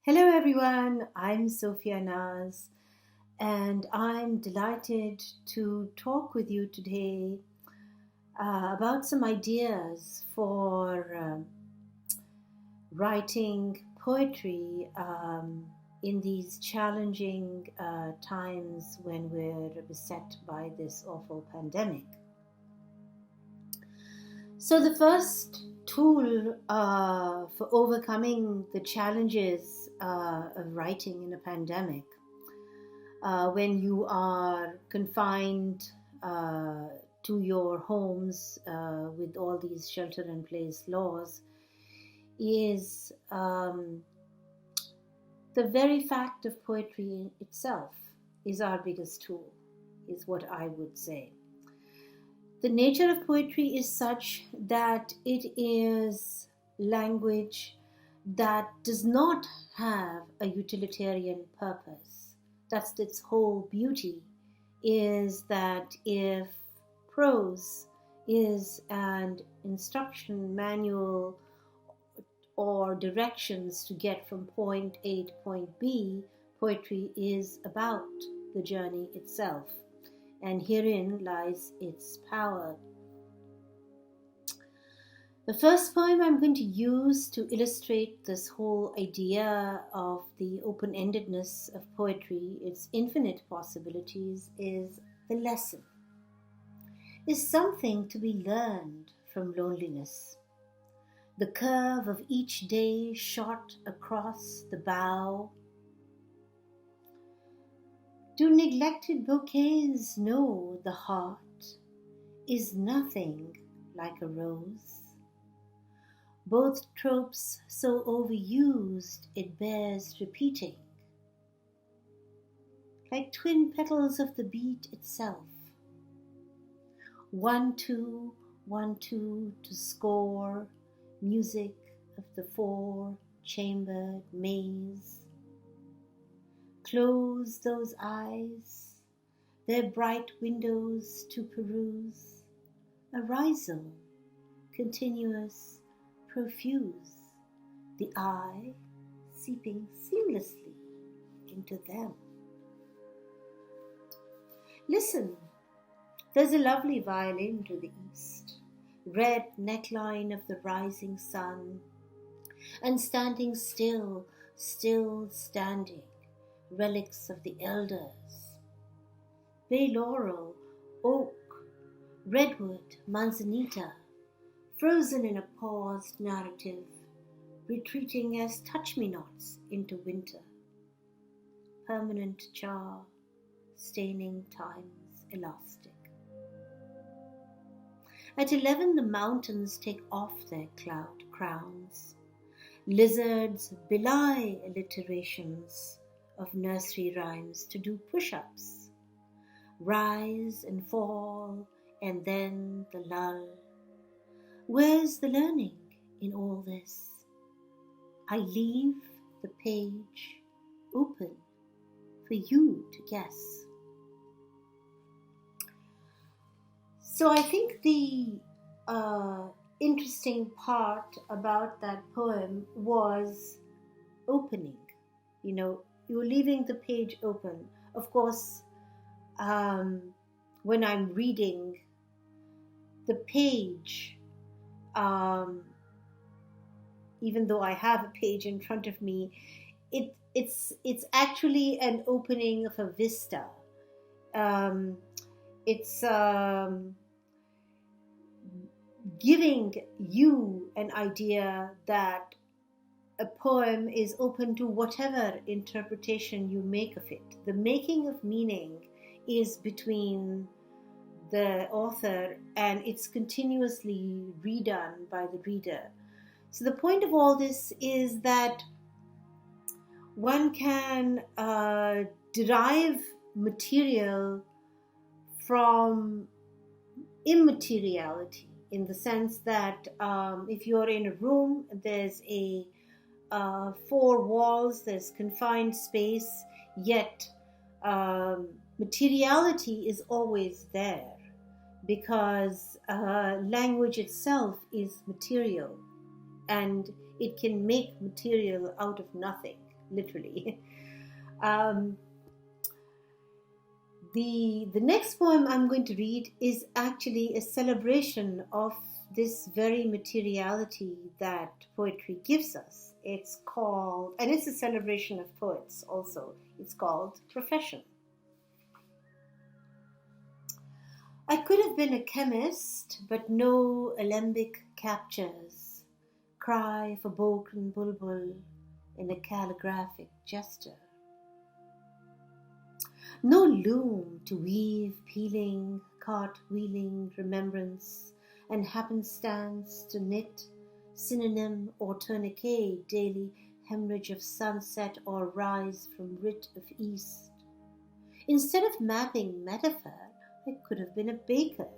Hello everyone, I'm Sophia Naz and I'm delighted to talk with you today about some ideas for writing poetry in these challenging times when we're beset by this awful pandemic. So the first tool for overcoming the challenges of writing in a pandemic, when you are confined to your homes with all these shelter-in-place laws, is the very fact of poetry itself is our biggest tool, is what I would say. The nature of poetry is such that it is language that does not have a utilitarian purpose. That's its whole beauty, is that if prose is an instruction manual or directions to get from point A to point B, poetry is about the journey itself. And herein lies its power. The first poem I'm going to use to illustrate this whole idea of the open-endedness of poetry, its infinite possibilities, is The Lesson. Is something to be learned from loneliness. The curve of each day shot across the bough. Do neglected bouquets know the heart is nothing like a rose? Both tropes so overused it bears repeating, like twin petals of the beat itself. 1-2, 1-2 to score, music of the four-chambered maze. Close those eyes, their bright windows to peruse, a rhizome, continuous, profuse, the eye seeping seamlessly into them. Listen, there's a lovely violin to the east, red neckline of the rising sun, and standing still standing, relics of the elders. Bay laurel, oak, redwood, manzanita, frozen in a paused narrative, retreating as touch-me-nots into winter. Permanent char, staining time's elastic. At 11 the mountains take off their cloud crowns. Lizards belie alliterations of nursery rhymes to do push-ups, rise and fall, and then the lull. Where's the learning in all this? I leave the page open for you to guess. So I think the interesting part about that poem was opening. You're leaving the page open. Of course, when I'm reading the page, even though I have a page in front of me, it's actually an opening of a vista. It's giving you an idea that a poem is open to whatever interpretation you make of it. The making of meaning is between the author, and it's continuously redone by the reader. So the point of all this is that one can derive material from immateriality, in the sense that if you're in a room, there's four walls, there's confined space, yet materiality is always there, because language itself is material, and it can make material out of nothing. literally. um, the next poem I'm going to read is actually a celebration of this very materiality that poetry gives us. It's called, and it's a celebration of poets also, it's called Profession. I could have been a chemist, but no alembic captures cry for broken bulbul in a calligraphic gesture. No loom to weave peeling, cartwheeling remembrance, and happenstance to knit synonym or tourniquet daily hemorrhage of sunset or rise from writ of east. Instead of mapping metaphor, I could have been a baker.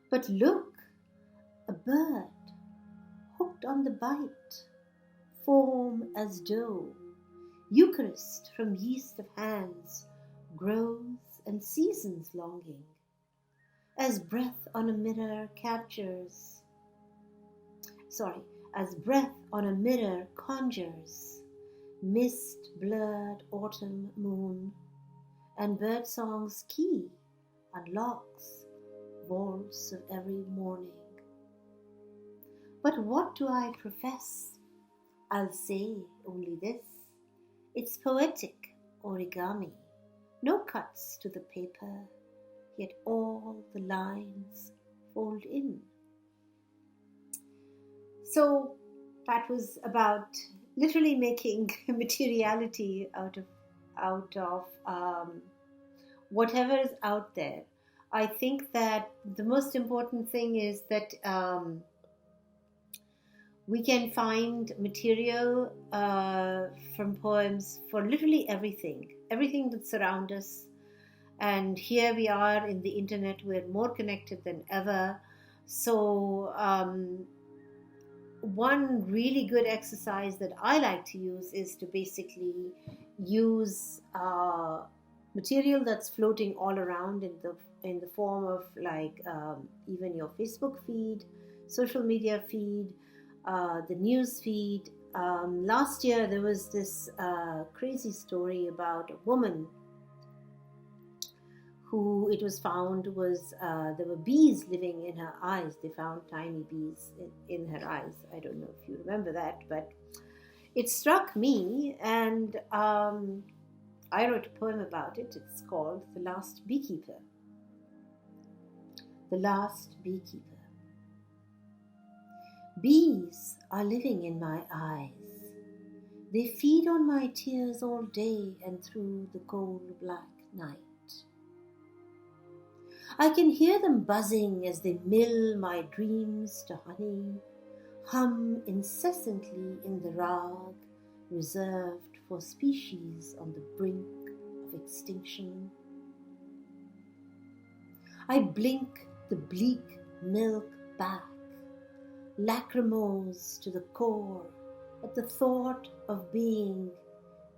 But look, a bird hooked on the bite, form as dough, Eucharist from yeast of hands, grows and seasons longing, as breath on a mirror as breath on a mirror conjures, mist blurred autumn moon, and birdsong's key unlocks vaults of every morning. But what do I profess? I'll say only this. It's poetic origami, no cuts to the paper, yet all the lines fold in. So that was about literally making materiality out of whatever is out there. I think that the most important thing is that we can find material from poems for literally everything that surrounds us. And here we are in the internet, we're more connected than ever. So one really good exercise that I like to use is to basically use material that's floating all around in the form of like even your Facebook feed, social media feed, the news feed. Last year there was this crazy story about a woman who it was found was there were bees living in her eyes. They found tiny bees in her eyes. I don't know if you remember that, but it struck me, and I wrote a poem about it. It's called The Last Beekeeper. The Last Beekeeper. Bees are living in my eyes. They feed on my tears all day and through the cold black night. I can hear them buzzing as they mill my dreams to honey, hum incessantly in the rag reserved for species on the brink of extinction. I blink the bleak milk back, lachrymose to the core at the thought of being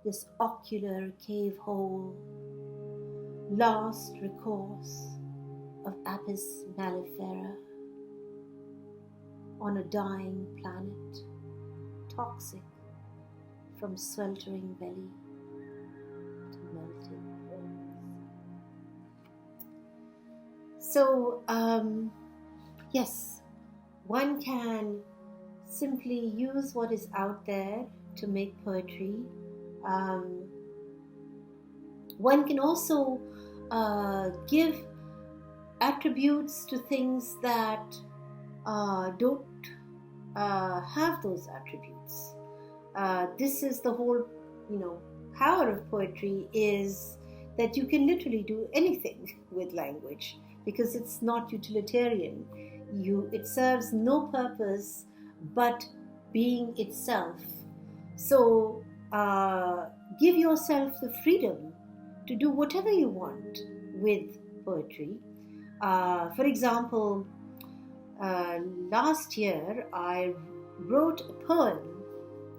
this ocular cave hole, last recourse of Apis mellifera on a dying planet, toxic from sweltering belly to melting bones. So, yes, one can simply use what is out there to make poetry. One can also give attributes to things that don't have those attributes. This is the whole, power of poetry, is that you can literally do anything with language because it's not utilitarian. It serves no purpose but being itself. So give yourself the freedom to do whatever you want with poetry. For example, last year I wrote a poem.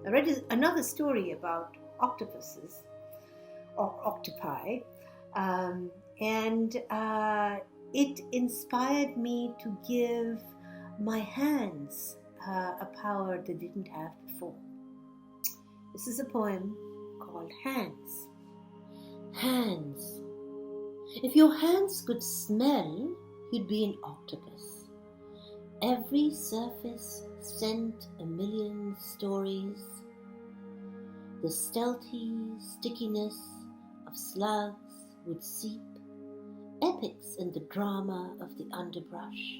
I read another story about octopuses or octopi, and it inspired me to give my hands a power they didn't have before. This is a poem called Hands. Hands. If your hands could smell, you'd be an octopus. Every surface sent a million stories. The stealthy stickiness of slugs would seep, epics in the drama of the underbrush.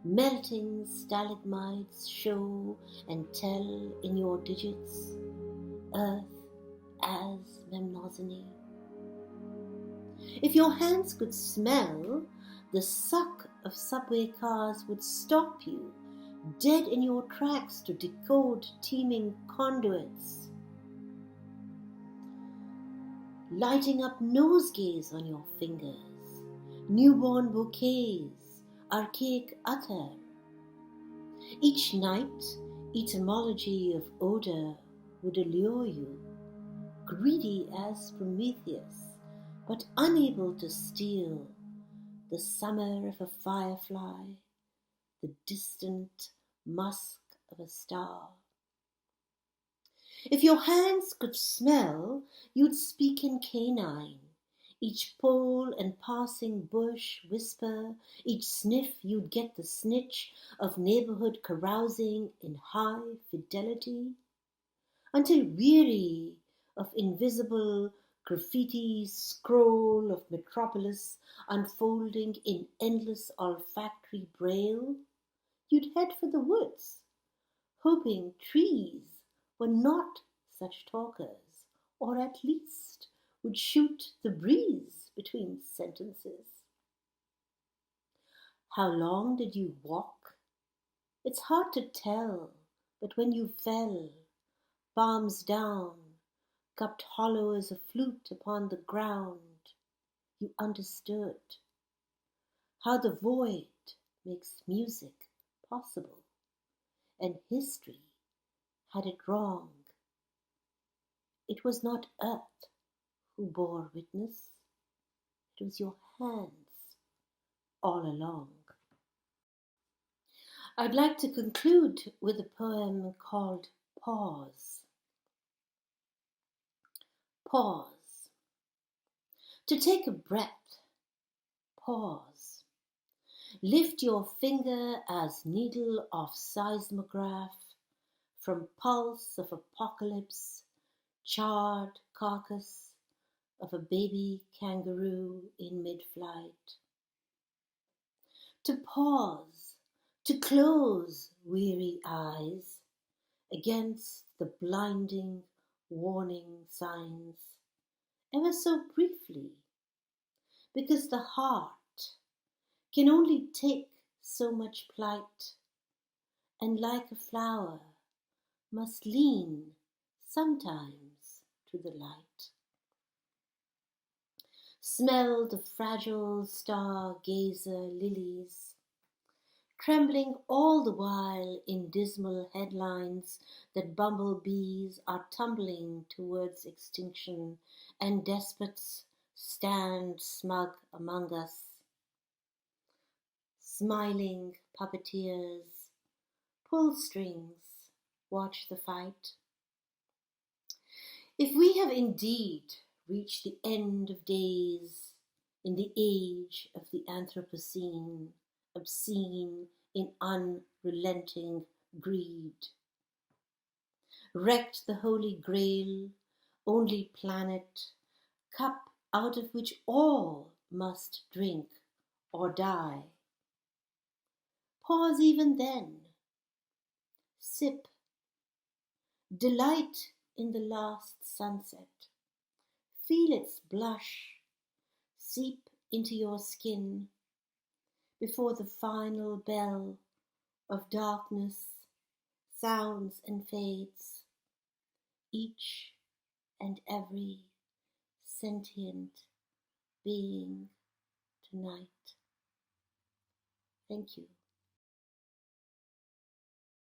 Melting stalagmites show and tell in your digits, earth as Memnosine. If your hands could smell, the suck of subway cars would stop you, dead in your tracks to decode teeming conduits, lighting up nosegays on your fingers, newborn bouquets, archaic attar. Each night, etymology of odor would allure you, greedy as Prometheus, but unable to steal the summer of a firefly, the distant musk of a star. If your hands could smell, you'd speak in canine. Each pole and passing bush whisper, each sniff you'd get the snitch of neighborhood carousing in high fidelity, until weary of invisible graffiti scroll of metropolis unfolding in endless olfactory braille, you'd head for the woods, hoping trees were not such talkers, or at least would shoot the breeze between sentences. How long did you walk? It's hard to tell, but when you fell, palms down, cupped hollow as a flute upon the ground, you understood how the void makes music possible, and history had it wrong. It was not earth who bore witness, it was your hands all along. I'd like to conclude with a poem called Pause. Pause. To take a breath, pause. Lift your finger as needle of seismograph from pulse of apocalypse, charred carcass of a baby kangaroo in mid-flight. To pause, to close weary eyes against the blinding warning signs, ever so briefly, because the heart can only take so much plight, and like a flower must lean sometimes to the light. Smell the fragile stargazer lilies, trembling all the while in dismal headlines that bumblebees are tumbling towards extinction and despots stand smug among us. Smiling puppeteers, pull strings, watch the fight. If we have indeed reached the end of days in the age of the Anthropocene, obscene in unrelenting greed, wrecked the Holy Grail, only planet, cup out of which all must drink or die. Pause even then, sip, delight in the last sunset, feel its blush seep into your skin before the final bell of darkness sounds and fades, each and every sentient being tonight. Thank you.